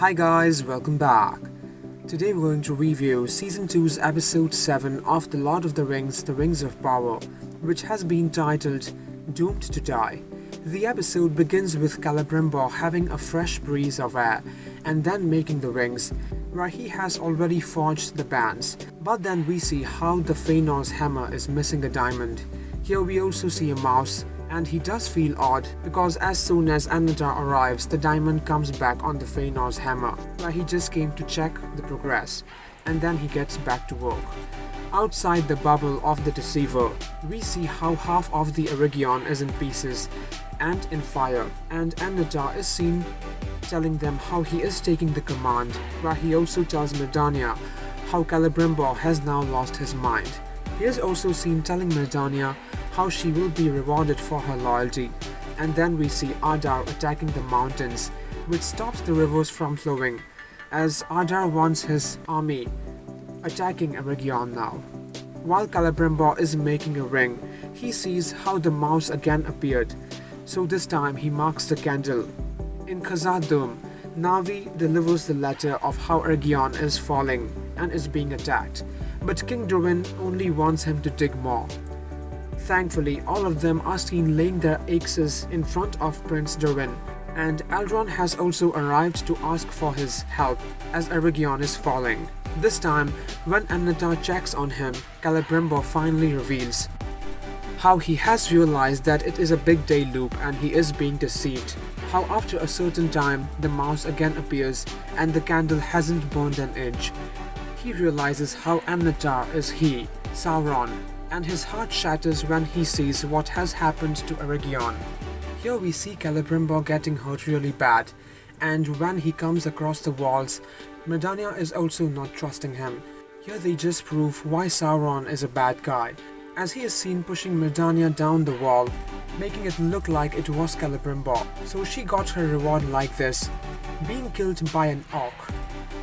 Hi guys, welcome back. Today we're going to review Season 2's Episode 7 of The Lord of the Rings, The Rings of Power, which has been titled Doomed to Die. The episode begins with Celebrimbor having a fresh breeze of air and then making the rings, where he has already forged the bands. But then we see how the Feanor's hammer is missing a diamond. Here we also see a mouse, and he does feel odd because as soon as Annatar arrives, the diamond comes back on the Feanor's hammer, where he just came to check the progress, and then he gets back to work. Outside the bubble of the Deceiver, we see how half of the Eregion is in pieces and in fire, and Annatar is seen telling them how he is taking the command, where he also tells Myrddania how Celebrimbor has now lost his mind. He is also seen telling Myrddania how she will be rewarded for her loyalty, and then we see Adar attacking the mountains, which stops the rivers from flowing, as Adar wants his army attacking Eregion now. While Celebrimbor is making a ring, he sees how the mouse again appeared, so this time he marks the candle. In Khazad-dûm, Na'vi delivers the letter of how Eregion is falling and is being attacked, but King Durin only wants him to dig more. Thankfully, all of them are seen laying their axes in front of Prince Durin, and Elrond has also arrived to ask for his help as Eregion is falling. This time, when Annatar checks on him, Celebrimbor finally reveals how he has realized that it is a big day loop and he is being deceived. How after a certain time, the mouse again appears and the candle hasn't burned an inch. He realizes how Annatar is he, Sauron, and his heart shatters when he sees what has happened to Eregion. Here we see Celebrimbor getting hurt really bad, and when he comes across the walls, Myrddania is also not trusting him. Here they just prove why Sauron is a bad guy, as he is seen pushing Myrddania down the wall, making it look like it was Celebrimbor. So she got her reward like this, being killed by an orc.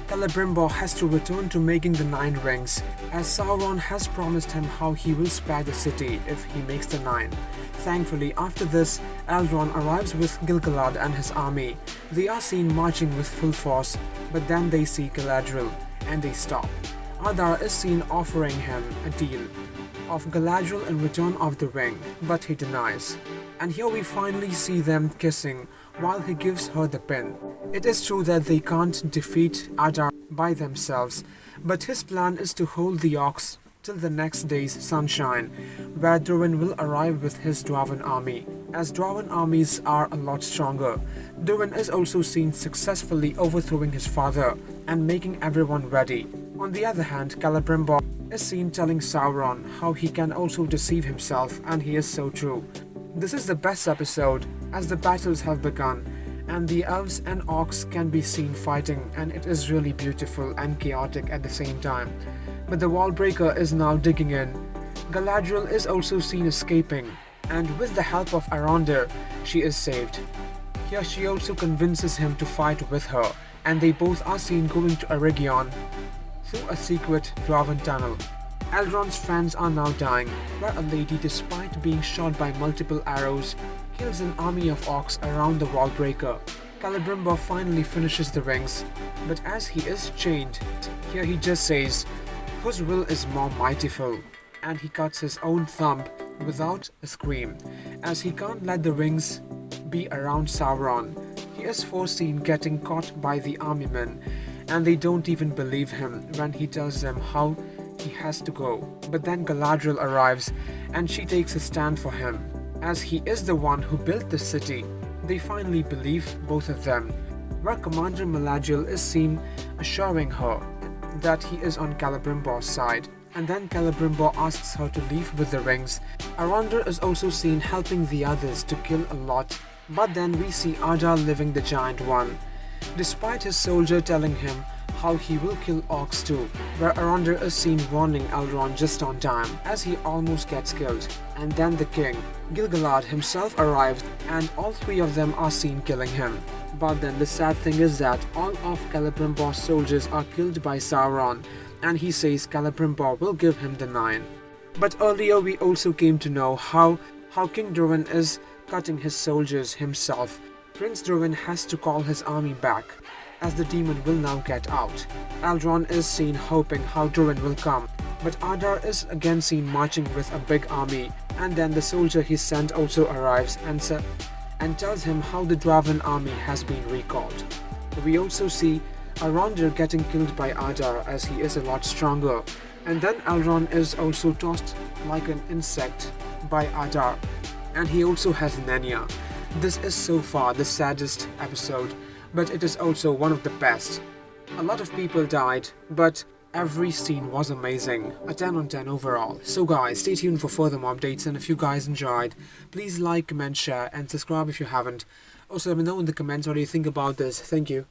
Celebrimbor has to return to making the 9 rings, as Sauron has promised him how he will spare the city if he makes the 9. Thankfully, after this, Elrond arrives with Gil-galad and his army. They are seen marching with full force, but then they see Galadriel, and they stop. Adar is seen offering him a deal of Galadriel in return of the ring, but he denies. And here we finally see them kissing while he gives her the pin. It is true that they can't defeat Adar by themselves, but his plan is to hold the orcs till the next day's sunshine, where Durin will arrive with his Dwarven army, as Dwarven armies are a lot stronger. Durin is also seen successfully overthrowing his father and making everyone ready. On the other hand, Celebrimbor is seen telling Sauron how he can also deceive himself, and he is so true. This is the best episode, as the battles have begun, and the elves and orcs can be seen fighting, and it is really beautiful and chaotic at the same time. But the wallbreaker is now digging in. Galadriel is also seen escaping, and with the help of Arondir, she is saved. Here she also convinces him to fight with her, and they both are seen going to Eregion through a secret Dwarven tunnel. Elrond's friends are now dying, where a lady, despite being shot by multiple arrows, kills an army of orcs around the wallbreaker. Celebrimbor finally finishes the rings, but as he is chained, here he just says, "Whose will is more mightiful?" and he cuts his own thumb without a scream, as he can't let the rings be around Sauron. He is foreseen getting caught by the armymen, and they don't even believe him when he tells them how he has to go. But then Galadriel arrives, and she takes a stand for him, as he is the one who built the city. They finally believe both of them, where Commander Melagil is seen assuring her that he is on Celebrimbor's side, and then Celebrimbor asks her to leave with the rings. Arondir is also seen helping the others to kill a lot, but then we see Adar living the giant one, despite his soldier telling him how he will kill orcs too, where Arondir is seen warning Elrond just on time, as he almost gets killed. And then the king, Gil-galad himself arrives, and all 3 of them are seen killing him. But then the sad thing is that all of Celebrimbor's soldiers are killed by Sauron, and he says Celebrimbor will give him the 9. But earlier we also came to know how King Durin is cutting his soldiers himself. Prince Durin has to call his army back, as the demon will now get out. Elrond is seen hoping how Durin will come, but Adar is again seen marching with a big army, and then the soldier he sent also arrives and tells him how the Dwarven army has been recalled. We also see Arondir getting killed by Adar as he is a lot stronger, and then Elrond is also tossed like an insect by Adar, and he also has Nenya. This is so far the saddest episode, but it is also one of the best. A lot of people died, but every scene was amazing. A 10 on 10 overall. So guys, stay tuned for further more updates, and if you guys enjoyed, please like, comment, share and subscribe if you haven't. Also let me know in the comments what do you think about this. Thank you.